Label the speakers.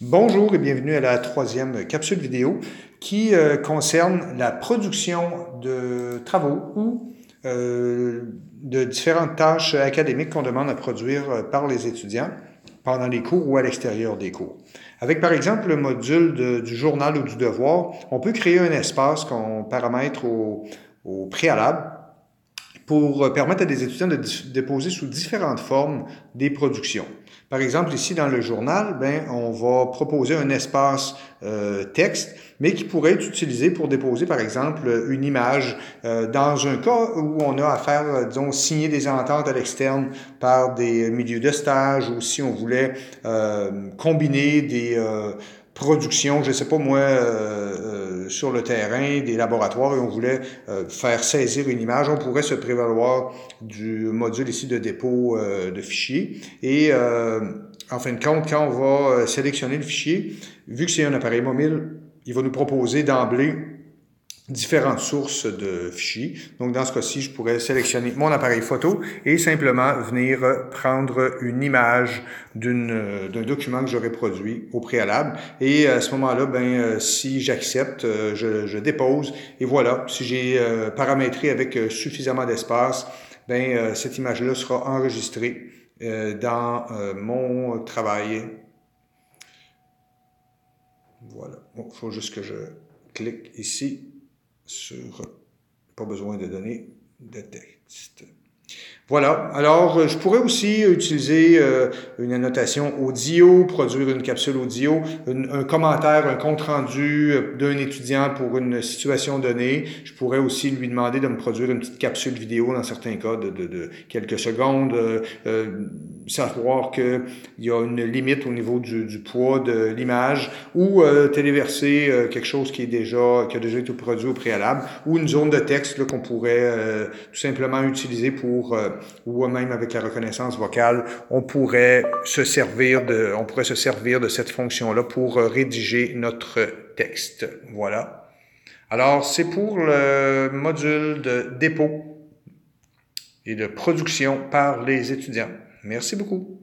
Speaker 1: Bonjour et bienvenue à la troisième capsule vidéo qui concerne la production de travaux ou de différentes tâches académiques qu'on demande à produire par les étudiants pendant les cours ou à l'extérieur des cours. Avec par exemple le module du journal ou du devoir, on peut créer un espace qu'on paramètre au préalable pour permettre à des étudiants de déposer sous différentes formes des productions. Par exemple, ici dans le journal, on va proposer un espace texte, mais qui pourrait être utilisé pour déposer, par exemple, une image. Dans un cas où on a à faire, disons, signer des ententes à l'externe par des milieux de stage, ou si on voulait combiner des production, je ne sais pas moi, sur le terrain, des laboratoires, et on voulait faire saisir une image, on pourrait se prévaloir du module ici de dépôt de fichiers. Et en fin de compte, quand on va sélectionner le fichier, vu que c'est un appareil mobile, il va nous proposer d'emblée différentes sources de fichiers. Donc, dans ce cas-ci, je pourrais sélectionner mon appareil photo et simplement venir prendre une image d'un document que j'aurais produit au préalable. Et à ce moment-là, si j'accepte, je dépose. Et voilà, si j'ai paramétré avec suffisamment d'espace, cette image-là sera enregistrée dans mon travail. Voilà. Bon, il faut juste que je clique ici sur pas besoin de donner de texte. Voilà. Alors, je pourrais aussi utiliser une annotation audio, produire une capsule audio, un commentaire, un compte-rendu d'un étudiant pour une situation donnée. Je pourrais aussi lui demander de me produire une petite capsule vidéo dans certains cas de quelques secondes, savoir qu'il y a une limite au niveau du poids de l'image ou téléverser quelque chose qui a déjà été produit au préalable ou une zone de texte qu'on pourrait tout simplement utiliser pour ou même avec la reconnaissance vocale, on pourrait se servir de cette fonction-là pour rédiger notre texte. Voilà. Alors, c'est pour le module de dépôt et de production par les étudiants. Merci beaucoup.